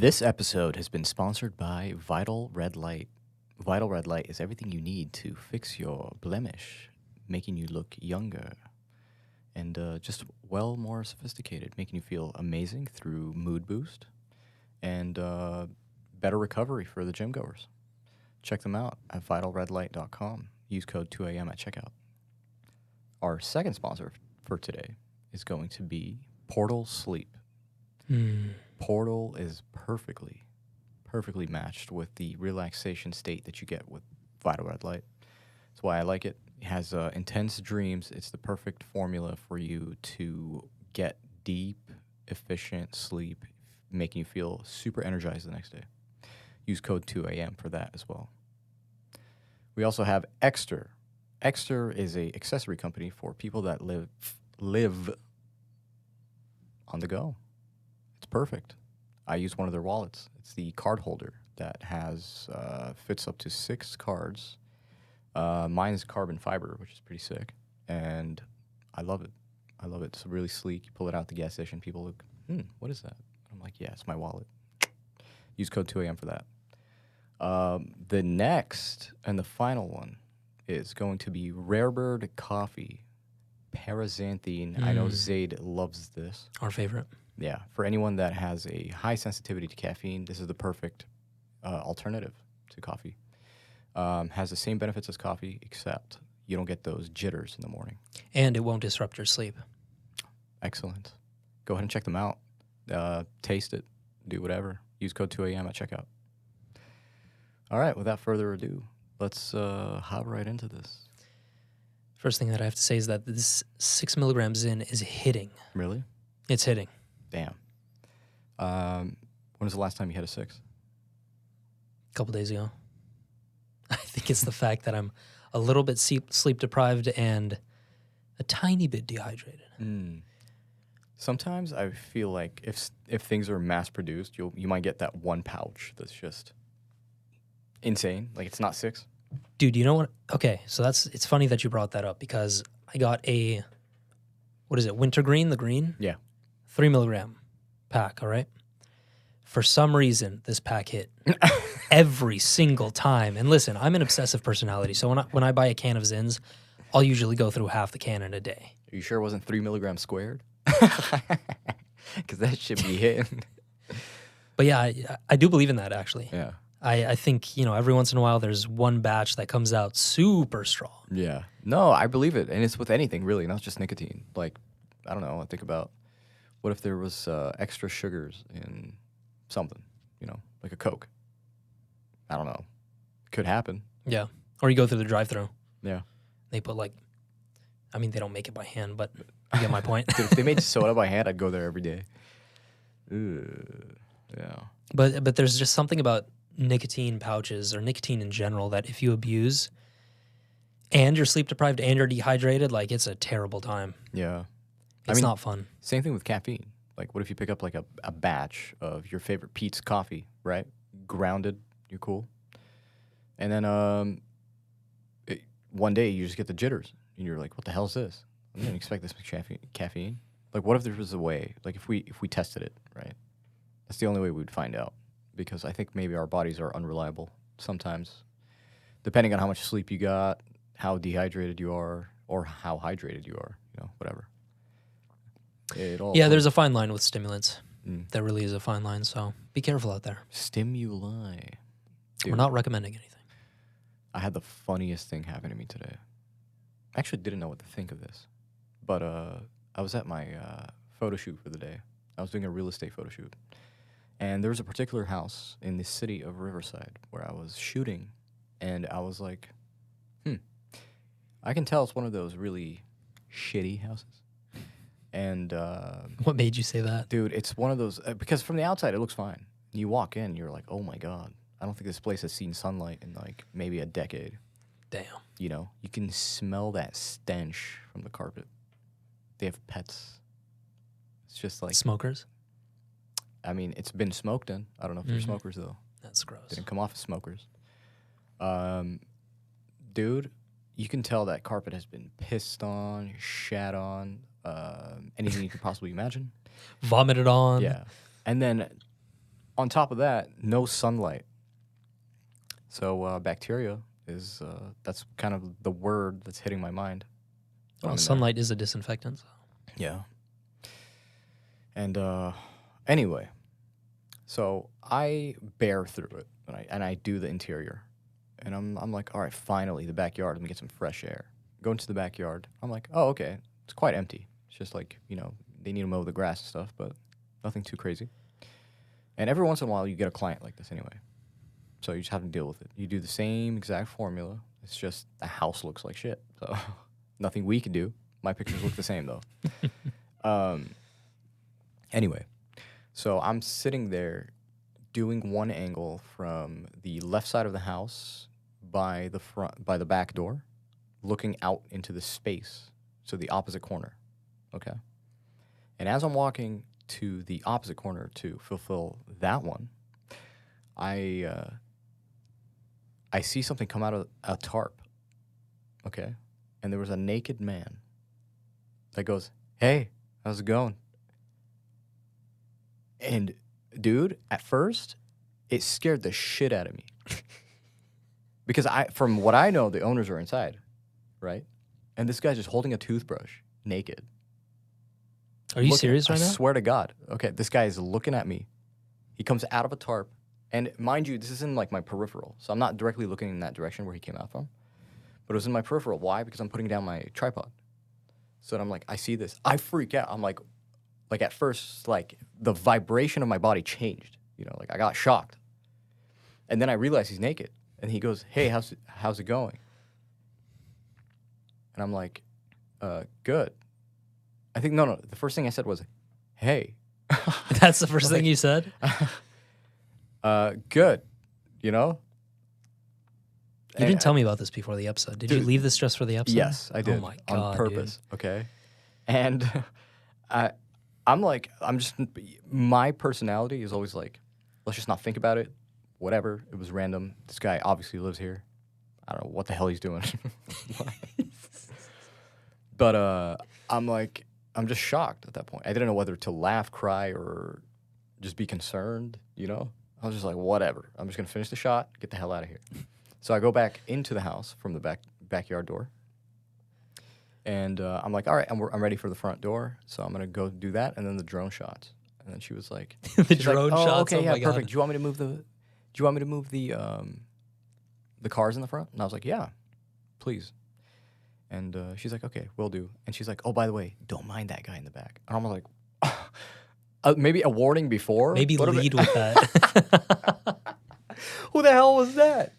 This episode has been sponsored by Vital Red Light. Vital Red Light is everything you need to fix your blemish, making you look younger and just more sophisticated, making you feel amazing through mood boost and better recovery for the gym goers. Check them out at vitalredlight.com. Use code 2AM at checkout. Our second sponsor for today is going to be Portal Sleep. Portal is perfectly matched with the relaxation state that you get with Vital Red Light. That's why I like it. It has intense dreams. It's the perfect formula for you to get deep, efficient sleep, making you feel super energized the next day. Use code 2AM for that as well. We also have Exter. Exter is a accessory company for people that live on the go. It's perfect. I use one of their wallets. It's the card holder that has fits up to 6 cards. Mine is carbon fiber, which is pretty sick, and I love it. It's really sleek. You pull it out at the gas station, people look, what is that? I'm like, yeah, it's my wallet. Use code 2AM for that. The next and the final one is going to be Rarebird Coffee. Paraxanthine. I know ZAID loves this. Our favorite. Yeah. For anyone that has a high sensitivity to caffeine, this is the perfect alternative to coffee. Has the same benefits as coffee, except you don't get those jitters in the morning. And it won't disrupt your sleep. Excellent. Go ahead and check them out. Taste it. Do whatever. Use code 2AM at checkout. All right. Without further ado, let's hop right into this. First thing that I have to say is that this 6 milligrams in is hitting. Really? It's hitting. Damn. When was the last time you had a 6? A couple days ago. I think it's the fact that I'm a little bit sleep deprived and a tiny bit dehydrated. Sometimes I feel like if things are mass produced, you might get that one pouch that's just insane. Like it's not 6. Dude, you know what? Okay, so it's funny that you brought that up because I got a, what is it, wintergreen, the green? Yeah. 3 milligram pack, all right? For some reason, this pack hit every single time. And listen, I'm an obsessive personality, so when I buy a can of Zins, I'll usually go through half the can in a day. Are you sure it wasn't 3 milligrams squared? Because that should be hitting. But yeah, I do believe in that, actually. Yeah. I think, every once in a while there's one batch that comes out super strong. Yeah. No, I believe it. And it's with anything, really, not just nicotine. Like, I don't know, I think about what if there was extra sugars in something, like a Coke. I don't know. Could happen. Yeah. Or you go through the drive-thru. Yeah. They put they don't make it by hand, but you get my point. Dude, if they made soda by hand, I'd go there every day. Yeah. But there's just something about nicotine pouches or nicotine in general that if you abuse and you're sleep deprived and you're dehydrated, it's a terrible time. Yeah. It's not fun. Same thing with caffeine. Like, what if you pick up a batch of your favorite Pete's coffee, right? Grounded, you're cool. And then one day you just get the jitters, and you're like, "What the hell is this? I didn't expect this much caffeine." Like, what if there was a way? Like, if we tested it, right? That's the only way we'd find out, because I think maybe our bodies are unreliable sometimes, depending on how much sleep you got, how dehydrated you are, or how hydrated you are. Whatever. There's a fine line with stimulants. There really is a fine line, so be careful out there. Stimuli. Dude, we're not recommending anything. I had the funniest thing happen to me today. I actually didn't know what to think of this, but I was at my photo shoot for the day. I was doing a real estate photo shoot, and there was a particular house in the city of Riverside where I was shooting, and I was like, I can tell it's one of those really shitty houses. And what made you say that? Dude, it's one of those, because from the outside it looks fine. You walk in, you're like, oh my God, I don't think this place has seen sunlight in maybe a decade. Damn. You can smell that stench from the carpet. They have pets. It's just like smokers? I mean, it's been smoked in. I don't know if they're smokers though. That's gross. Didn't come off as smokers. Dude, you can tell that carpet has been pissed on, shat on, anything you could possibly imagine. Vomited on. Yeah. And then on top of that, no sunlight. So bacteria is that's kind of the word that's hitting my mind. when Well, I'm in there. sunlight is a disinfectant. So. Yeah. And anyway, so I bear through it, and I do the interior, and I'm like, all right, finally the backyard. Let me get some fresh air. Go into the backyard. I'm like, oh, okay, it's quite empty. It's just like, they need to mow the grass and stuff, but nothing too crazy. And every once in a while, you get a client like this anyway. So you just have to deal with it. You do the same exact formula. It's just the house looks like shit. So nothing we can do. My pictures look the same, though. Anyway, so I'm sitting there doing one angle from the left side of the house by the back door, looking out into the space, so the opposite corner. Okay? And as I'm walking to the opposite corner to fulfill that one, I see something come out of a tarp, okay? And there was a naked man that goes, hey, how's it going? And, dude, at first, it scared the shit out of me. Because from what I know, the owners are inside, right? And this guy's just holding a toothbrush, naked. Are you serious right now? I swear to God. Okay, this guy is looking at me. He comes out of a tarp. And mind you, this is in like my peripheral. So I'm not directly looking in that direction where he came out from. But it was in my peripheral. Why? Because I'm putting down my tripod. So I'm like, I see this. I freak out. I'm like at first, like the vibration of my body changed. Like I got shocked. And then I realized he's naked. And he goes, hey, how's it going? And I'm like, good. I think, no. The first thing I said was, hey. That's the first thing you said? Good, You You didn't tell me about this before the episode. Did you leave this just for the episode? Yes, I did. Oh my God, on purpose, dude. okay? And my personality is always like, let's just not think about it. Whatever, it was random. This guy obviously lives here. I don't know what the hell he's doing. But I'm just shocked at that point. I didn't know whether to laugh, cry, or just be concerned, I was just like, whatever. I'm just going to finish the shot, get the hell out of here. So I go back into the house from the backyard door. And I'm like, all right, I'm ready for the front door. So I'm going to go do that, and then the drone shots. And then she was like... The drone shots? Okay, oh yeah, my perfect. God. Do you want me to move the cars in the front? And I was like, yeah, please. And she's like, okay, will do. And she's like, oh, by the way, don't mind that guy in the back. And I'm like, maybe a warning before? Maybe lead with that. Who the hell was that,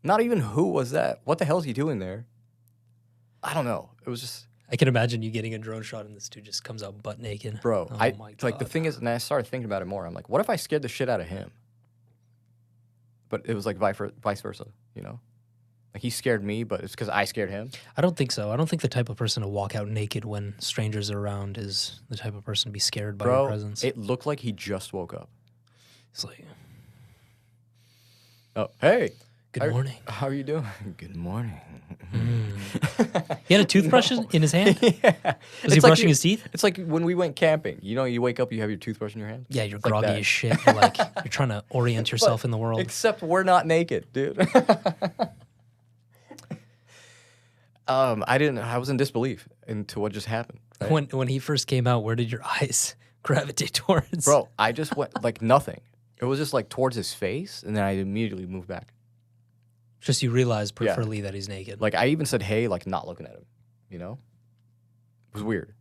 Not even who was that. What the hell is he doing there? I don't know. It was just... I can imagine you getting a drone shot and this dude just comes out butt naked. Bro, oh my God. like the thing is, and I started thinking about it more. I'm like, what if I scared the shit out of him? But it was like vice versa, Like he scared me, but it's because I scared him. I don't think so. I don't think the type of person to walk out naked when strangers are around is the type of person to be scared by your presence. It looked like he just woke up. It's like, oh, hey. good morning. How are you doing? Good morning. He had a toothbrush in his hand? Yeah. Was he brushing his teeth? It's like when we went camping. You wake up, you have your toothbrush in your hand. Yeah, you're It's like groggy that. as shit. You're trying to orient yourself in the world. Except we're not naked, dude. I was in disbelief into what just happened. Right? When he first came out, where did your eyes gravitate towards? Bro, I just went like nothing. It was just like towards his face, and then I immediately moved back. Just you realize peripherally that he's naked. Like I even said, hey, like not looking at him, It was weird.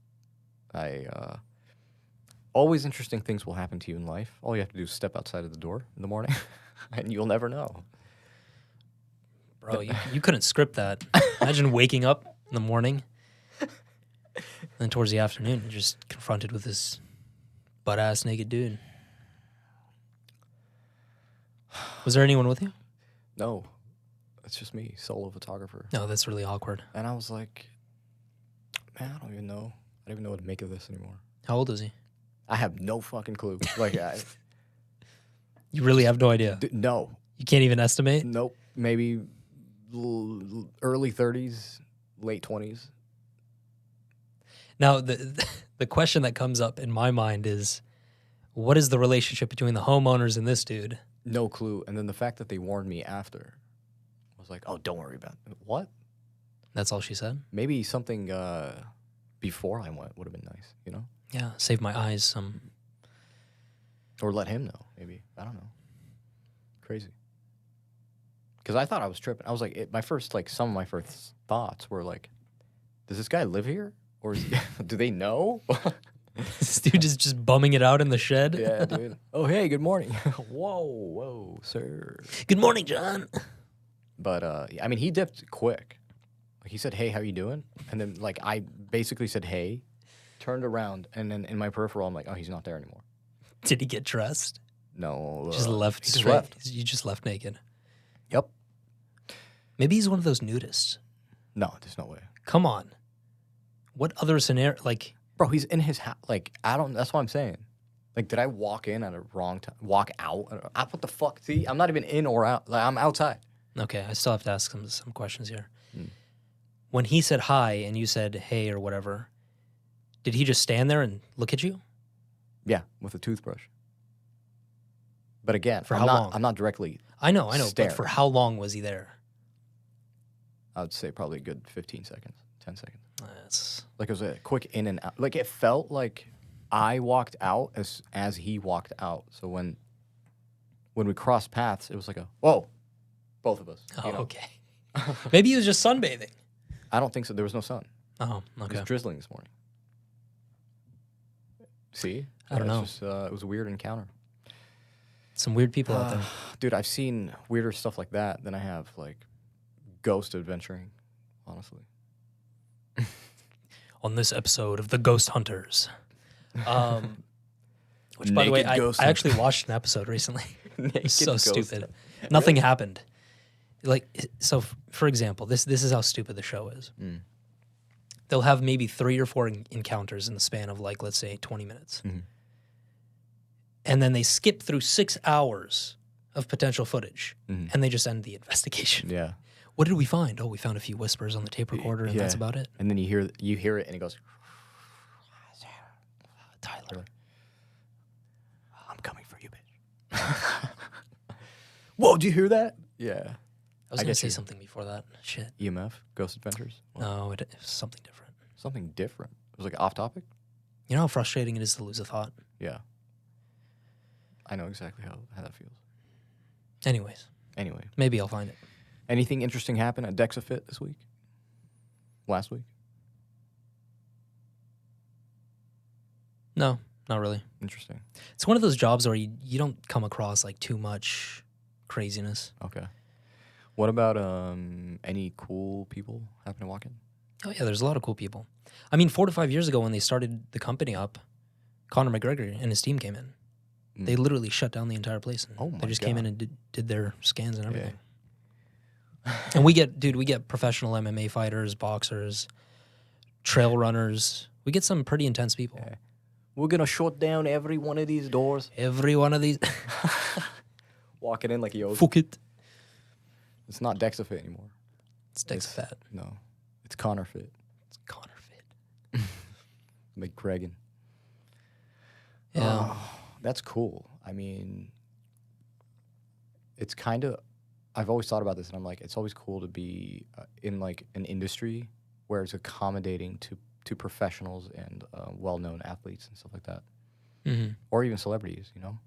Always interesting things will happen to you in life. All you have to do is step outside of the door in the morning, and you'll never know. Bro, you couldn't script that. Imagine waking up in the morning, and then towards the afternoon, you're just confronted with this butt-ass naked dude. Was there anyone with you? No, it's just me, solo photographer. No, that's really awkward. And I was like, man, I don't even know what to make of this anymore. How old is he? I have no fucking clue. Like, You really have no idea? No. You can't even estimate? Nope. Maybe early 30s, late 20s. Now, the question that comes up in my mind is, What is the relationship between the homeowners and this dude? No clue. And then the fact that they warned me after was like, oh, don't worry about it. What? That's all she said? Maybe something before I went would have been nice, you know? Yeah, save my eyes some. Or let him know, maybe. I don't know. Crazy. Because I thought I was tripping. I was like, some of my first thoughts were like, does this guy live here? Or do they know? This dude is just bumming it out in the shed. Yeah, dude. Oh, hey, good morning. Whoa, sir. Good morning, John. But, I mean, he dipped quick. Like, he said, hey, how you doing? And then, like, I basically said, hey, turned around, and then in my peripheral, I'm like, oh, he's not there anymore. Did he get dressed? No. Just left he straight. just left. You just left naked. Yep. Maybe he's one of those nudists. No, there's no way. Come on. What other scenario? Like, Bro, he's in his house. Like, that's what I'm saying. Like, did I walk in at a wrong time? Walk out? What the fuck? See, I'm not even in or out. Like, I'm outside. okay, I still have to ask some questions here. When he said hi and you said hey or whatever, did he just stand there and look at you? Yeah, with a toothbrush. But again, For how long? I'm not directly. I know. Stare. But for how long was he there? I would say probably a good 15 seconds, 10 seconds. That's Like, it was a quick in and out. Like, it felt like I walked out as he walked out. So when we crossed paths, it was like whoa, both of us. You know? okay. Maybe he was just sunbathing. I don't think so. There was no sun. Oh, It okay. was drizzling this morning. See? I don't know. It's just, it was a weird encounter. Some weird people out there. Dude, I've seen weirder stuff like that than I have, like, ghost adventuring, honestly. On this episode of The Ghost Hunters. Which, by the way, Naked ghost I actually watched an episode recently. It was so ghost stupid. hunt. Nothing happened. Like, so, for example, this is how stupid the show is. They'll have maybe 3 or 4 encounters in the span of, like, let's say 20 minutes. And then they skip through 6 hours of potential footage, and they just end the investigation. Yeah. What did we find? Oh, we found a few whispers on the tape recorder, and that's about it. And then you hear it, and it goes, Tyler. I'm coming for you, bitch. Whoa, did you hear that? Yeah. I was going to say something before that. Shit. EMF, Ghost Adventures? What? No, it was something different. Something different. It was like off topic? You know how frustrating it is to lose a thought? Yeah. I know exactly how that feels. Anyways, Anyway. maybe I'll find it. Anything interesting happen at DexaFit this week? Last week? No, not really. Interesting. It's one of those jobs where you don't come across like too much craziness. Okay. What about any cool people happen to walk in? Oh yeah, there's a lot of cool people. I mean, 4 to 5 years ago when they started the company up, Conor McGregor and his team came in. They literally shut down the entire place. And Oh my they just came in God. and did their scans and everything. And we get professional MMA fighters, boxers, trail runners. We get some pretty intense people. Yeah. We're going to shut down every one of these doors. Every one of these. Walking in like Yogi. Fuck it. It's not DexaFit anymore. It's Fat. No. It's Connor Fit. It's Conor Fit. McGregor. Yeah. Oh, that's cool. I mean, it's kind of, I've always thought about this, and I'm like, it's always cool to be in like an industry where it's accommodating to professionals and well-known athletes and stuff like that, or even celebrities. You know,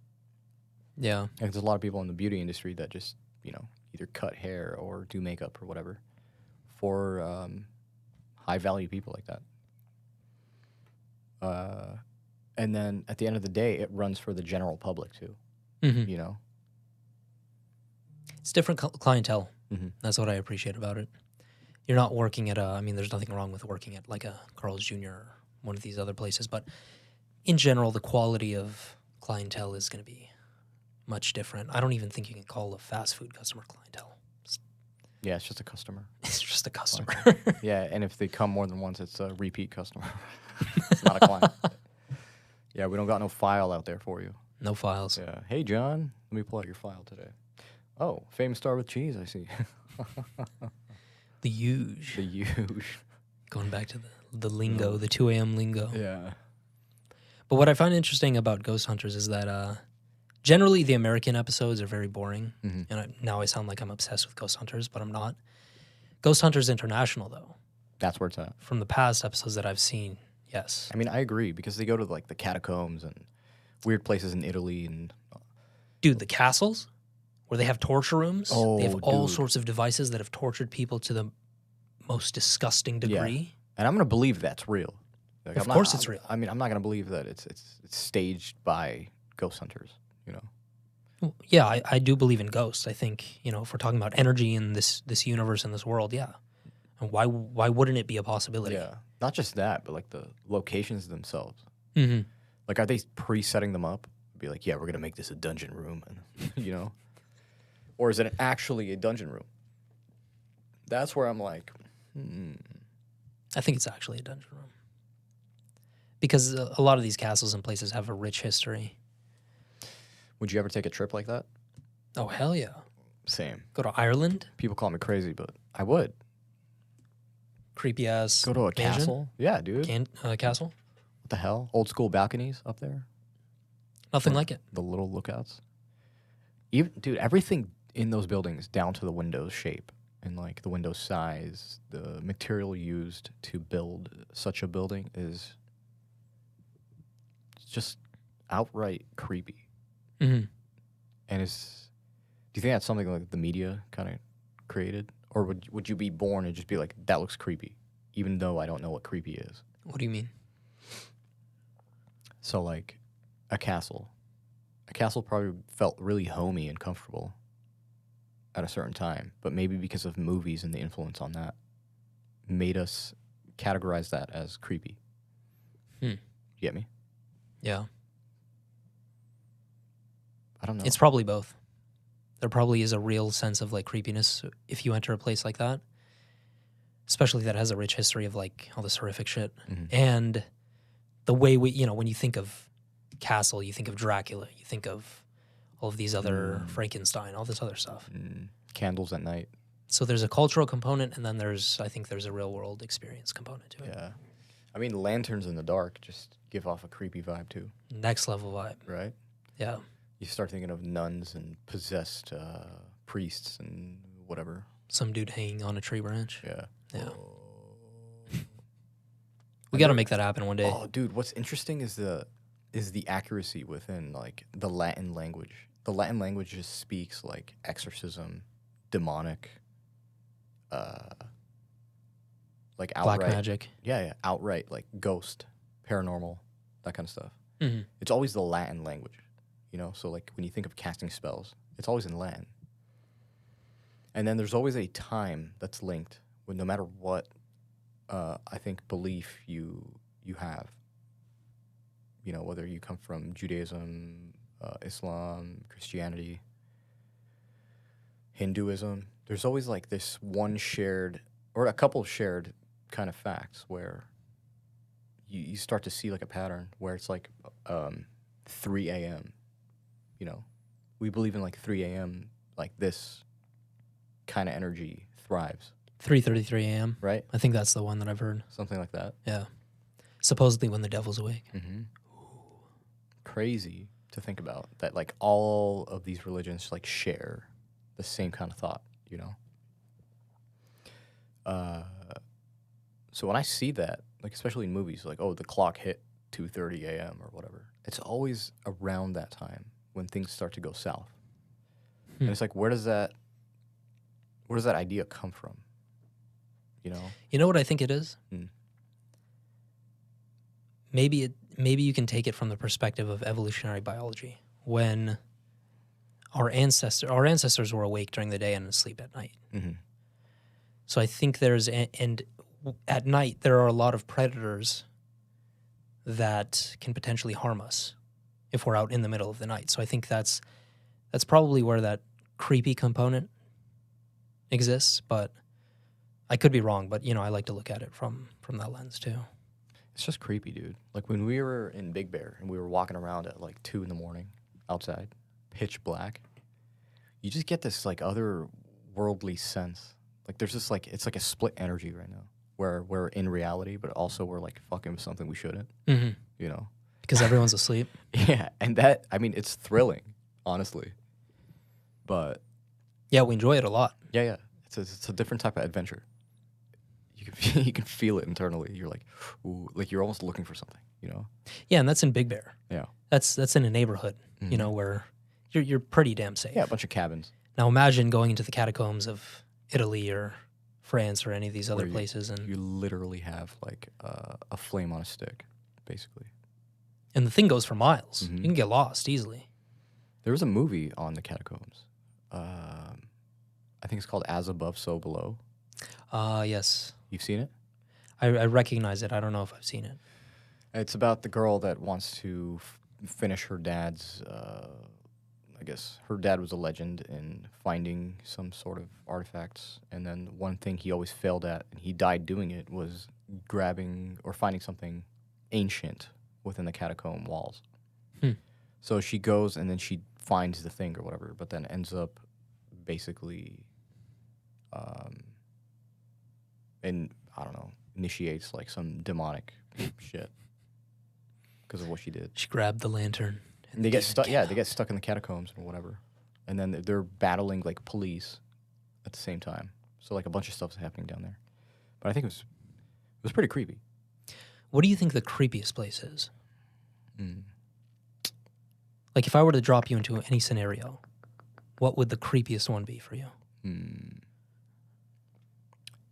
Yeah. like, there's a lot of people in the beauty industry that just either cut hair or do makeup or whatever for high-value people like that. And then at the end of the day, it runs for the general public too. You know. It's different clientele. Mm-hmm. That's what I appreciate about it. You're not working at I mean, there's nothing wrong with working at like a Carl's Jr. or one of these other places, but in general, the quality of clientele is going to be much different. I don't even think you can call a fast food customer clientele. Yeah, it's just a customer. It's just a customer. Yeah, and if they come more than once, it's a repeat customer. It's not a client. Yeah, we don't got no file out there for you. No files. Yeah. Hey, John, let me pull out your file today. Oh, famous star with cheese, I see. The huge. The huge. Going back to the lingo, the 2 a.m. lingo. Yeah. But what I find interesting about Ghost Hunters is that generally the American episodes are very boring. Mhm. And now I sound like I'm obsessed with Ghost Hunters, but I'm not. Ghost Hunters International, though, That's where it's at. from the past episodes that I've seen, yes. I mean, I agree because they go to like the catacombs and weird places in Italy and Dude, the castles where they have torture rooms, they have Oh, all dude. sorts of devices that have tortured people to the most disgusting degree. and I'm gonna believe that's real. Like, Of I'm course not, it's real. I mean, I'm not gonna believe that it's staged by ghost hunters. You know. Well, yeah, I do believe in ghosts. I think, if we're talking about energy in this universe and this world, yeah. And why wouldn't it be a possibility? Yeah. Not just that, but like the locations themselves. Mm-hmm. Like, are they pre-setting them up? Be like, yeah, we're gonna make this a dungeon room, and or is it actually a dungeon room? That's where I'm like, I think it's actually a dungeon room. Because a lot of these castles and places have a rich history. would you ever take a trip like that? Oh, hell yeah. Same. Go to Ireland? People call me crazy, but I would Creepy ass go to a mansion? castle. Yeah, dude. Castle? What the hell? Old school balconies up there. Nothing like it. The little lookouts. Even dude, everything in those buildings, down to the windows shape and like the window size, the material used to build such a building is just outright creepy. Mm-hmm. And do you think that's something like the media kind of created, or would you be born and just be like, that looks creepy, even though I don't know what creepy is? What do you mean? So like a castle probably felt really homey and comfortable at a certain time, but maybe because of movies and the influence on that made us categorize that as creepy. You get me? Yeah. I don't know. It's probably both. There probably is a real sense of like creepiness if you enter a place like that, especially that has a rich history of like all this horrific shit. Mhm. And the way when you think of castle, you think of Dracula, you think of all of these other Frankenstein, all this other stuff. Candles at night. So there's a cultural component, and then I think there's a real world experience component to it. Yeah. I mean, lanterns in the dark just give off a creepy vibe too, Next level vibe. right? Yeah. You start thinking of nuns and possessed priests and whatever. Some dude hanging on a tree branch. Yeah. Yeah. We got to make that happen one day. Oh, dude, what's interesting is the accuracy within like the Latin language. The Latin language just speaks like exorcism, demonic, like outright Black magic. Yeah, outright like ghost, paranormal, that kind of stuff. Mm-hmm. It's always the Latin language, So like when you think of casting spells, it's always in Latin. And then there's always a time that's linked with no matter what, I think, belief you have. Whether you come from Judaism, Islam, Christianity, Hinduism, there's always like this one shared or a couple shared kind of facts where you start to see like a pattern where it's like 3 a.m. We believe in like 3 a.m. like this kind of energy thrives. 3:33 a.m. Right? I think that's the one that I've heard. Something like that. Yeah. Supposedly when the devil's awake. Mm-hmm. Crazy to think about that, like all of these religions like share the same kind of thought, So when I see that, like especially in movies, like, oh, the clock hit 2:30 a.m. or whatever, it's always around that time when things start to go south. And it's like, where does that idea come from? You know what I think it is? Hmm. Maybe you can take it from the perspective of evolutionary biology. When our ancestors were awake during the day and asleep at night. Mm-hmm. So I think and at night there are a lot of predators that can potentially harm us if we're out in the middle of the night. So I think that's probably where that creepy component exists, but I could be wrong, but I like to look at it from that lens too. It's just creepy, dude. Like when we were in Big Bear and we were walking around at like 2 a.m. outside, pitch black, you just get this like otherworldly sense. Like there's this like, it's like a split energy right now where we're in reality, but also we're like fucking with something we shouldn't, Mm-hmm. because everyone's asleep. Yeah, and that, I mean, it's thrilling, honestly. But Yeah, we enjoy it a lot. yeah, it's a different type of adventure. You can you can feel it internally. You're like, ooh, like you're almost looking for something, you know? Yeah, and that's in Big Bear. Yeah. That's in a neighborhood, you know, where you're pretty damn safe. Yeah, a bunch of cabins. Now imagine going into the catacombs of Italy or France or any of these other where places, and you literally have like a flame on a stick, basically. the thing goes for miles. You can get lost easily. There was a movie on the catacombs. I think it's called As Above, So Below. Yes. You've seen it? I recognize it. I don't know if I've seen it. It's about the girl that wants to finish her dad's. I guess her dad was a legend in finding some sort of artifacts, and then one thing he always failed at, and he died doing it, was grabbing or finding something ancient within the catacomb walls. So she goes and then she finds the thing or whatever, but then ends up basically, and I don't know, initiates like some demonic shit because of what she did. She grabbed the lantern. And they get stuck. Yeah, they get stuck in the catacombs or whatever, and then they're battling like police at the same time. So like a bunch of stuff's happening down there. But I think it was pretty creepy. What do you think the creepiest place is? Like if I were to drop you into any scenario, what would the creepiest one be for you?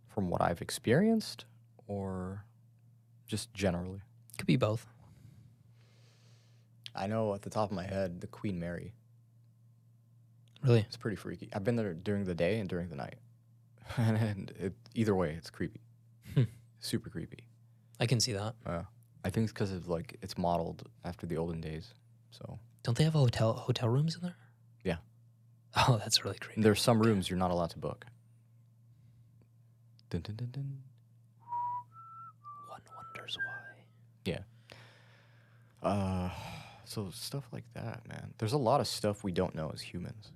From what I've experienced, or just generally? Could be both. I know at the top of my head, the Queen Mary. Really? It's pretty freaky. I've been there during the day and during the night. And either way, it's creepy. Super creepy. I can see that. I think it's because of like it's modeled after the olden days. So don't they have hotel rooms in there? Yeah. Oh, that's really creepy. And there's some rooms you're not allowed to book. Dun, dun, dun, dun. One wonders why. Yeah. So stuff like that, man. There's a lot of stuff we don't know as humans.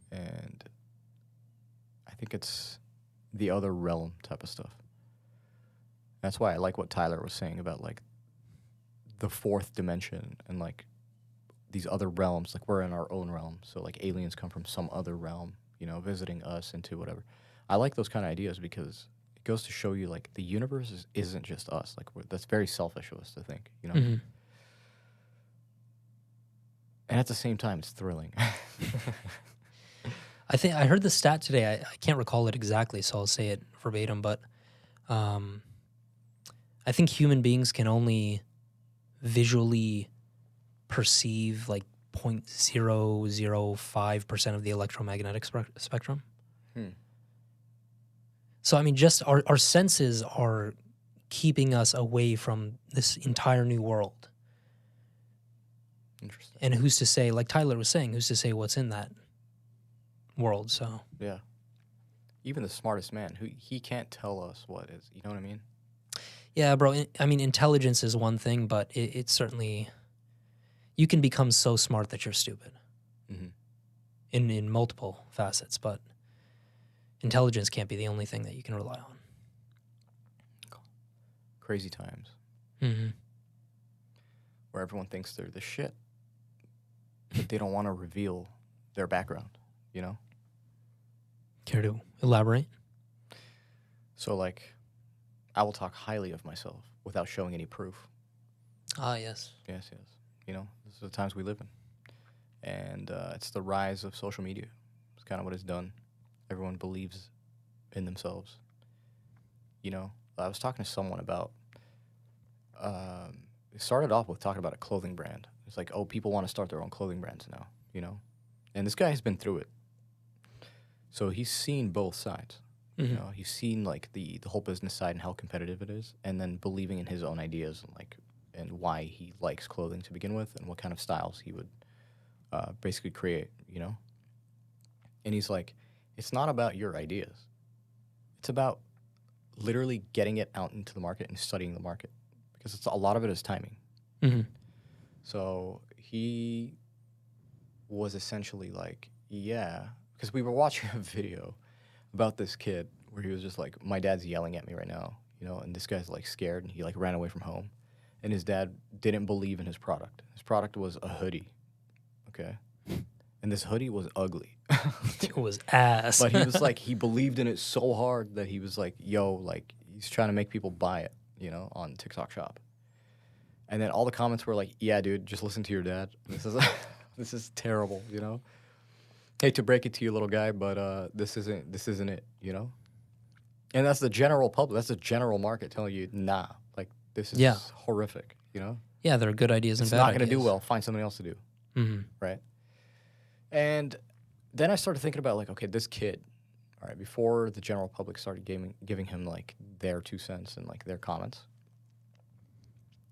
And I think it's the other realm type of stuff. That's why I like what Tyler was saying about like the fourth dimension and like these other realms. Like we're in our own realm. So like aliens come from some other realm, you know, visiting us into whatever. I like those kind of ideas because it goes to show you like the universe isn't just us. Like that's very selfish of us to think, you know? Mm-hmm. And at the same time, it's thrilling. I think I heard the stat today. I can't recall it exactly, so I'll say it verbatim. But I think human beings can only visually perceive like 0.005% of the electromagnetic spectrum. So I mean, just our senses are keeping us away from this entire new world. Interesting. And who's to say, like Tyler was saying, who's to say what's in that world? So yeah, even the smartest man, he can't tell us what is. You know what I mean? Yeah, bro. I mean, intelligence is one thing, but it's certainly you can become so smart that you're stupid. In multiple facets, but intelligence can't be the only thing that you can rely on. Crazy times. Where everyone thinks they're the shit, but they don't want to reveal their background, you know? Care to elaborate? So, like, I will talk highly of myself without showing any proof. Ah, yes. Yes. You know, this is the times we live in. And it's the rise of social media. It's kind of what it's done. Everyone believes in themselves. You know, I was talking to someone about, it started off with talking about a clothing brand. It's like, oh, people want to start their own clothing brands now, you know? And this guy has been through it. So he's seen both sides. You know, he's seen like the whole business side and how competitive it is, and then believing in his own ideas and like and why he likes clothing to begin with, and what kind of styles he would basically create. You know, and he's like, it's not about your ideas. It's about literally getting it out into the market and studying the market, because a lot of it is timing. So he was essentially like, yeah, because we were watching a video about this kid where he was just like, my dad's yelling at me right now, you know, and this guy's like scared and he like ran away from home. and his dad didn't believe in his product. His product was a hoodie, okay? And this hoodie was ugly. It was ass. But he was like, he believed in it so hard that he was like, yo, like, he's trying to make people buy it, you know, on TikTok Shop. And then all the comments were like, yeah, dude, just listen to your dad. This is this is terrible, you know? Hate to break it to you, little guy, but this isn't it, you know? And that's the general public. That's the general market telling you, nah, like, this is horrific, you know? Yeah, there are good ideas and It's bad not ideas. going to do well. Find something else to do, right? And then I started thinking about, like, okay, this kid, all right, before the general public started giving him, like, their 2 cents and, like, their comments,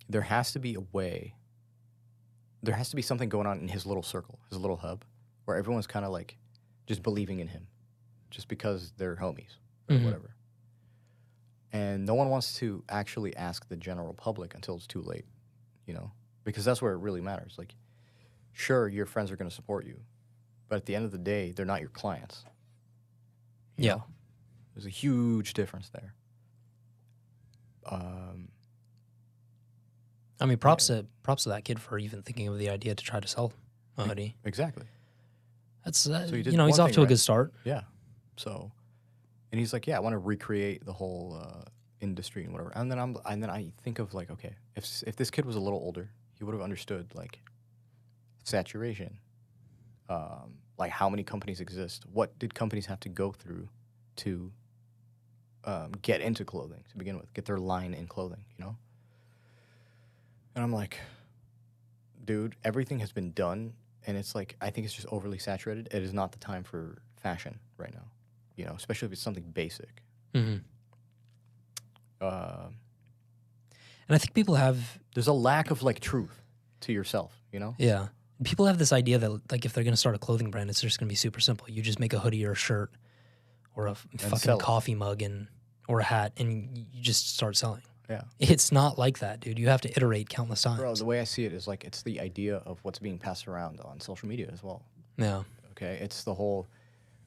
there has to be a way, there has to be something going on in his little circle, his little hub, where everyone's kind of, like, just believing in him just because they're homies or whatever. And no one wants to actually ask the general public until it's too late, you know? Because that's where it really matters. Like, sure, your friends are going to support you, but at the end of the day, they're not your clients. You know? There's a huge difference there. I mean, props to that kid for even thinking of the idea to try to sell a hoodie. Exactly. That's So he did you know, he's one off thing to a right. good start. Yeah. So, and he's like, yeah, I want to recreate the whole industry and whatever. And then I think of, like, okay, if this kid was a little older, he would have understood, like, saturation, like how many companies exist. What did companies have to go through to get into clothing to begin with, get their line in clothing, you know? And I'm like, dude, everything has been done, and it's like, I think it's just overly saturated. It is not the time for fashion right now, you know, especially if it's something basic. And I think people have... There's a lack of, like, truth to yourself, you know? Yeah. People have this idea that, like, if they're going to start a clothing brand, it's just going to be super simple. You just make a hoodie or a shirt or a fucking sell it. coffee mug or a hat, and you just start selling. Yeah. It's not like that, dude. You have to iterate countless times. Bro, the way I see it is, like, it's the idea of what's being passed around on social media as well. Yeah. Okay? It's the whole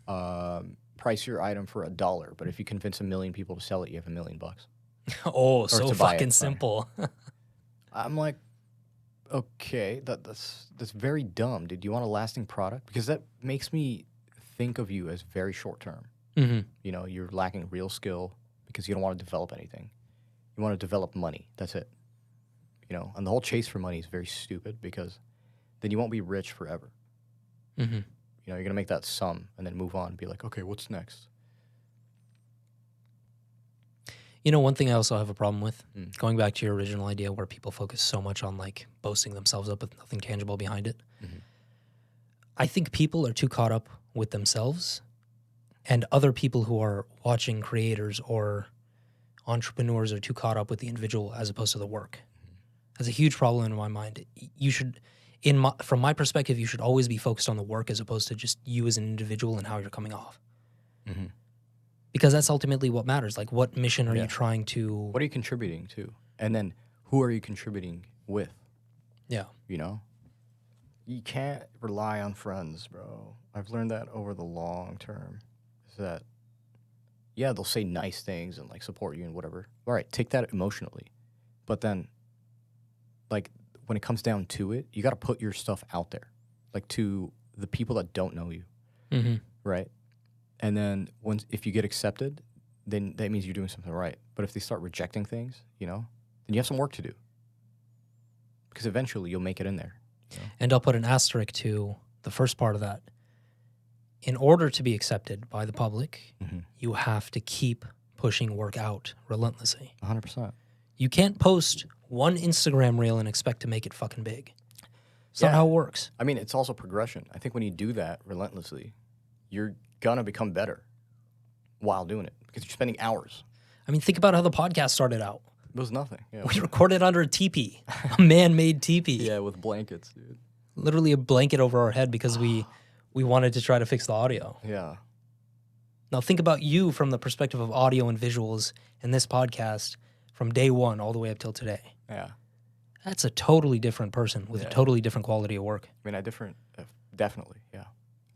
price your item for $1, but if you convince 1 million people to sell it, you have $1 million. Oh, so to buy fucking it, sorry. simple. I'm like, okay, that's very dumb, dude. Do you want a lasting product? Because that makes me think of you as very short term. You know, you're lacking real skill because you don't want to develop anything. You want to develop money. That's it. You know, and the whole chase for money is very stupid because then you won't be rich forever. You know, you're going to make that sum and then move on and be like, okay, what's next? You know, one thing I also have a problem with, going back to your original idea where people focus so much on, like, boasting themselves up with nothing tangible behind it. I think people are too caught up with themselves, and other people who are watching creators or entrepreneurs are too caught up with the individual as opposed to the work. That's a huge problem in my mind. You should, from my perspective, you should always be focused on the work as opposed to just you as an individual and how you're coming off. Because that's ultimately what matters. Like, what mission are you trying to... What are you contributing to? And then who are you contributing with? Yeah. You know? You can't rely on friends, bro. I've learned that over the long term. Is that, yeah, they'll say nice things and, like, support you and whatever. All right, take that emotionally. But then, like, when it comes down to it, you got to put your stuff out there, like, to the people that don't know you, right? And then if you get accepted, then that means you're doing something right. But if they start rejecting things, you know, then you have some work to do. Because eventually you'll make it in there. You know? And I'll put an asterisk to the first part of that. In order to be accepted by the public, you have to keep pushing work out relentlessly. 100%. You can't post one Instagram reel and expect to make it fucking big. It's not how it works. I mean, it's also progression. I think when you do that relentlessly, you're going to become better while doing it because you're spending hours. I mean, think about how the podcast started out. It was nothing. Yeah. We recorded under a teepee, a man-made teepee. Yeah, with blankets, dude. Literally a blanket over our head because we wanted to try to fix the audio. Yeah. Now think about you from the perspective of audio and visuals in this podcast from day one all the way up till today. Yeah. That's a totally different person with a totally different quality of work. I mean, definitely, yeah.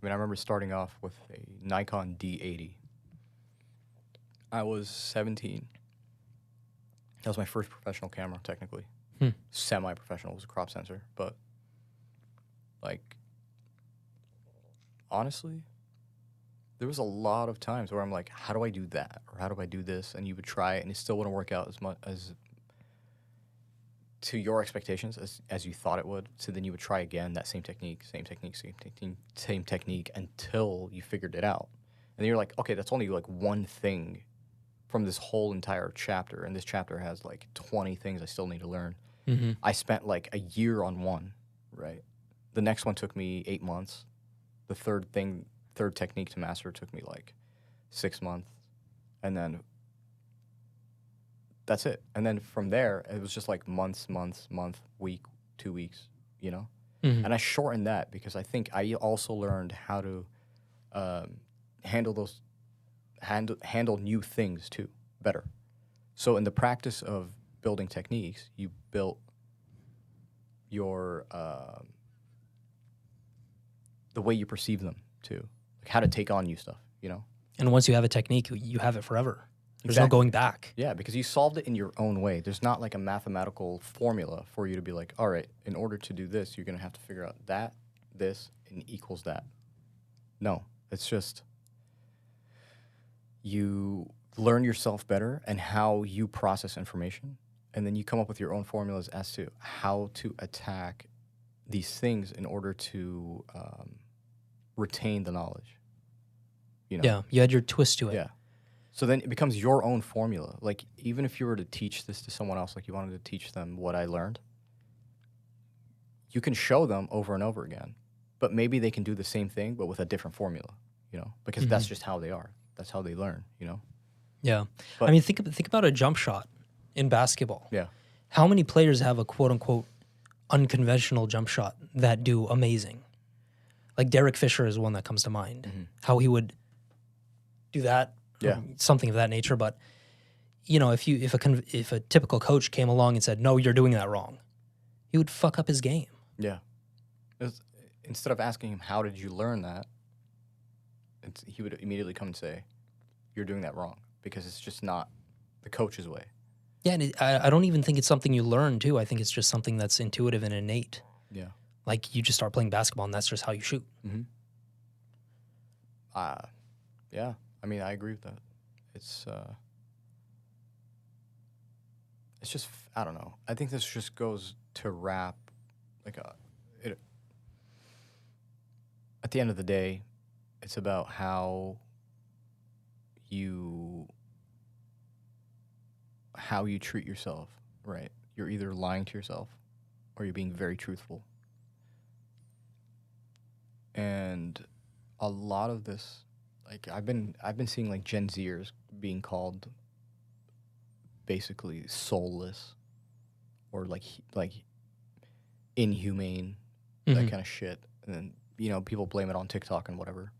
I mean, I remember starting off with a Nikon D80. I was 17. That was my first professional camera, technically. Semi-professional was a crop sensor, but like honestly, there was a lot of times where I'm like, how do I do that? Or how do I do this? And you would try it and it still wouldn't work out as much as to your expectations as you thought it would. So then you would try again, that same technique until you figured it out. And then you're like, okay, that's only like one thing from this whole entire chapter. And this chapter has like 20 things I still need to learn. Mm-hmm. I spent like a year on one, right? The next one took me 8 months. The third technique to master took me like 6 months. And then that's it. And then from there, it was just like month, week, 2 weeks, you know? Mm-hmm. And I shortened that because I think I also learned how to handle new things too better. So in the practice of building techniques, you built your the way you perceive them too, like how to take on new stuff, you know? And once you have a technique, you have it forever. There's no Exactly. going back. Yeah, because you solved it in your own way. There's not like a mathematical formula for you to be like, all right, in order to do this, you're going to have to figure out that, this, and equals that. No, it's just you learn yourself better and how you process information, and then you come up with your own formulas as to how to attack these things in order to retain the knowledge. You know? Yeah, you had your twist to it. Yeah. So then it becomes your own formula. Like, even if you were to teach this to someone else, like you wanted to teach them what I learned, you can show them over and over again. But maybe they can do the same thing, but with a different formula, you know, because that's just how they are. That's how they learn, you know? Yeah. But- I mean, think about a jump shot in basketball. Yeah. How many players have a quote unquote unconventional jump shot that do amazing? Like Derek Fisher is one that comes to mind. How he would do that, Yeah. something of that nature. But you know, if a typical coach came along and said, "No, you're doing that wrong," he would fuck up his game. Yeah. Instead of asking him, how did you learn that? He would immediately come and say, you're doing that wrong, because it's just not the coach's way. Yeah, and I don't even think it's something you learn too. I think it's just something that's intuitive and innate. Yeah. Like you just start playing basketball and that's just how you shoot. Mm-hmm. Yeah. I mean, I agree with that. It's just, I don't know. I think this just goes to wrap, like, at the end of the day, it's about how you treat yourself, right? You're either lying to yourself or you're being very truthful. And a lot of this, like, I've been seeing like Gen Zers being called basically soulless or like inhumane, that kind of shit. And then, you know, people blame it on TikTok and whatever,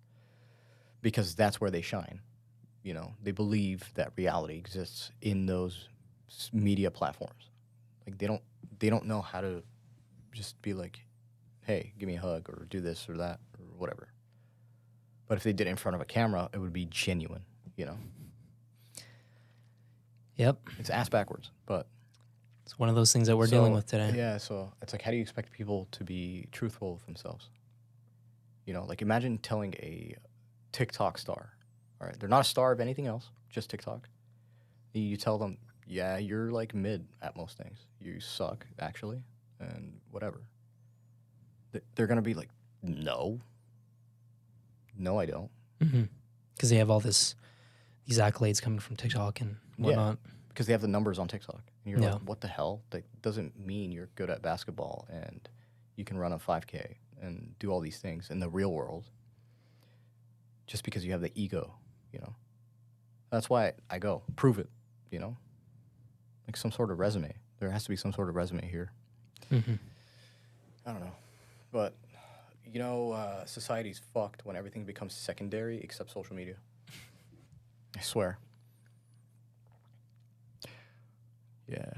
because that's where they shine. You know, they believe that reality exists in those media platforms. Like they don't know how to just be like, hey, give me a hug or do this or that or whatever. But if they did it in front of a camera, it would be genuine, you know? Yep. It's ass backwards, but... It's one of those things that we're dealing with today. Yeah, so it's like, how do you expect people to be truthful with themselves? You know, like imagine telling a TikTok star, all right, they're not a star of anything else, just TikTok. You tell them, yeah, you're like mid at most things. You suck, actually, and whatever. They're going to be like, no, I don't. Because they have all these accolades coming from TikTok and whatnot. Yeah, because they have the numbers on TikTok. And you're Yeah. like, what the hell? That doesn't mean you're good at basketball and you can run a 5K and do all these things in the real world just because you have the ego, you know? That's why I go, prove it, you know? Like some sort of resume. There has to be some sort of resume here. I don't know. But, you know, society's fucked when everything becomes secondary except social media. I swear. Yeah.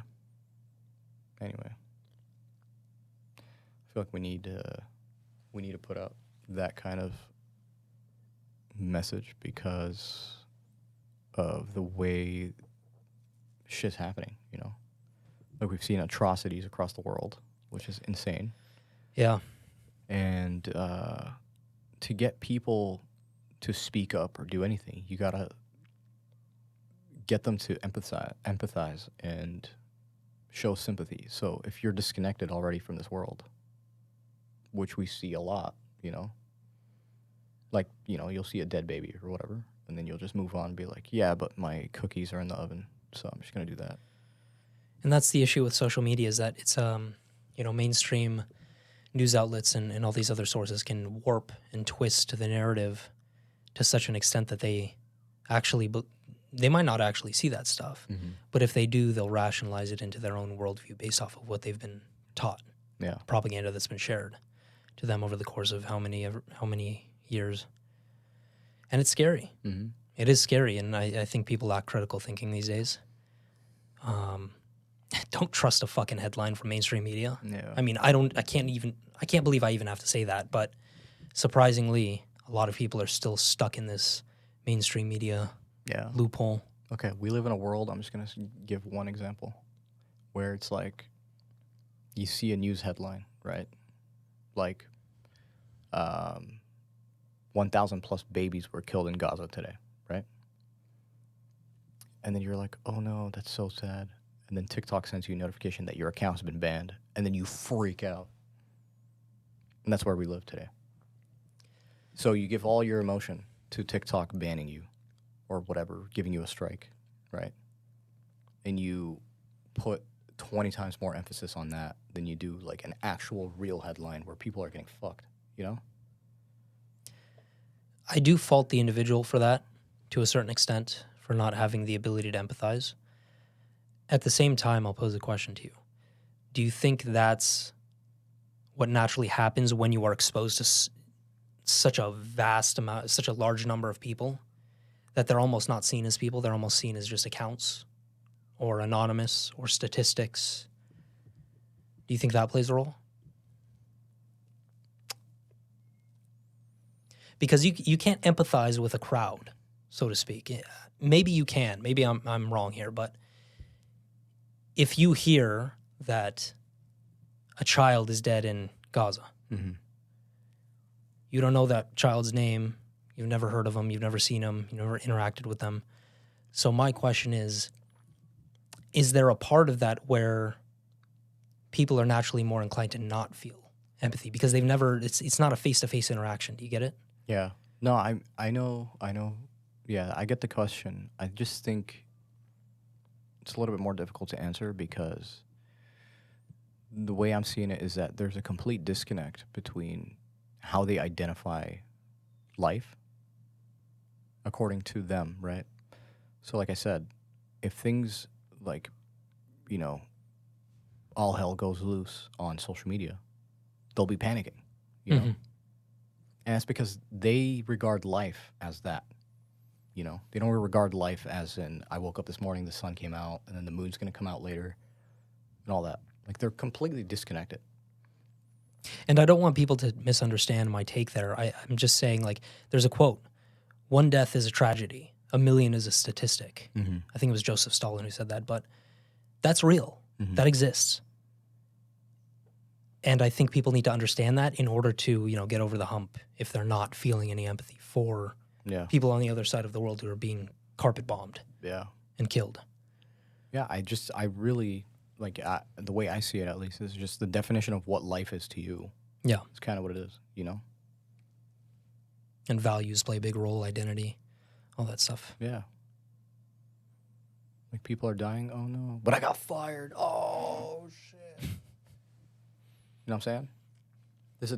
Anyway. I feel like we need to put out that kind of message because of the way shit's happening, you know? Like we've seen atrocities across the world, which is insane. Yeah. And to get people to speak up or do anything, you gotta get them to empathize, and show sympathy. So if you're disconnected already from this world, which we see a lot, like, you'll see a dead baby or whatever, and then you'll just move on and be like, yeah, but my cookies are in the oven, so I'm just going to do that. And that's the issue with social media, is that it's, mainstream news outlets and all these other sources can warp and twist the narrative to such an extent that they might not actually see that stuff. Mm-hmm. But if they do, they'll rationalize it into their own worldview based off of what they've been taught. Yeah. Propaganda that's been shared to them over the course of how many years. And it's scary. Mm-hmm. It is scary, and I think people lack critical thinking these days. Don't trust a fucking headline from mainstream media. Yeah. I mean, I can't believe I even have to say that, but surprisingly, a lot of people are still stuck in this mainstream media loophole. Okay, we live in a world, I'm just going to give one example, where it's like, you see a news headline, right? Like, 1,000 plus babies were killed in Gaza today, right? And then you're like, oh no, that's so sad. And then TikTok sends you a notification that your account has been banned, and then you freak out. And that's where we live today. So you give all your emotion to TikTok banning you, or whatever, giving you a strike, right? And you put 20 times more emphasis on that than you do like an actual real headline where people are getting fucked, I do fault the individual for that to a certain extent, for not having the ability to empathize. At the same time, I'll pose a question to you. Do you think that's what naturally happens when you are exposed to such a large number of people, that they're almost not seen as people, they're almost seen as just accounts or anonymous or statistics? Do you think that plays a role? Because you can't empathize with a crowd, so to speak. Maybe you can. Maybe I'm wrong here, but if you hear that a child is dead in Gaza, Mm-hmm. you don't know that child's name, you've never heard of them, you've never seen them, you've never interacted with them. So my question is there a part of that where people are naturally more inclined to not feel empathy because they've never, it's not a face-to-face interaction. Do you get it? Yeah. No, I know. Yeah, I get the question. I just think it's a little bit more difficult to answer because the way I'm seeing it is that there's a complete disconnect between how they identify life according to them, right? So like I said, if things like, all hell goes loose on social media, they'll be panicking, Mm-hmm. And it's because they regard life as that. They don't regard life as in, I woke up this morning, the sun came out, and then the moon's going to come out later, and all that. Like, they're completely disconnected. And I don't want people to misunderstand my take there. I'm just saying, like, there's a quote: "One death is a tragedy, a million is a statistic." Mm-hmm. I think it was Joseph Stalin who said that, but that's real. Mm-hmm. That exists. And I think people need to understand that in order to, get over the hump if they're not feeling any empathy for people on the other side of the world who are being carpet bombed and killed. Yeah, I really, like, the way I see it, at least, is just the definition of what life is to you. Yeah. It's kind of what it is, And values play a big role, identity, all that stuff. Yeah. Like, people are dying, oh no, but I got fired, oh shit. You know what I'm saying?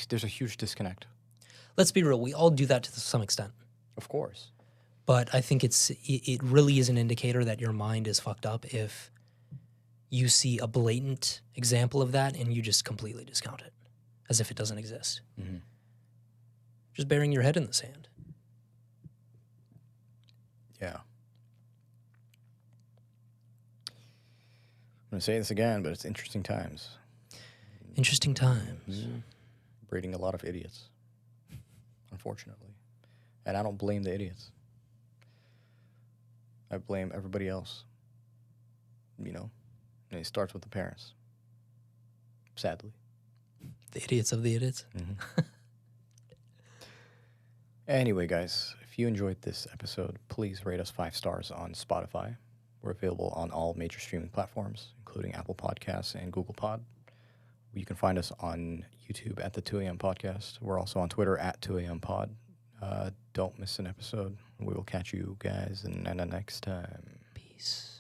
There's a huge disconnect. Let's be real. We all do that to some extent. Of course. But I think it really is an indicator that your mind is fucked up if you see a blatant example of that and you just completely discount it as if it doesn't exist. Mm-hmm. Just burying your head in the sand. Yeah. I'm going to say this again, but it's interesting times. Interesting times. Mm-hmm. Breeding a lot of idiots, unfortunately. And I don't blame the idiots. I blame everybody else. you know, and it starts with the parents. Sadly. The idiots of the idiots. Anyway, guys, if you enjoyed this episode, please rate us 5 stars on Spotify. We're available on all major streaming platforms, including Apple Podcasts and Google Pod. You can find us on YouTube at the 2 a.m. Podcast. We're also on Twitter at 2 a.m. Pod. Don't miss an episode. We will catch you guys in the next time. Peace.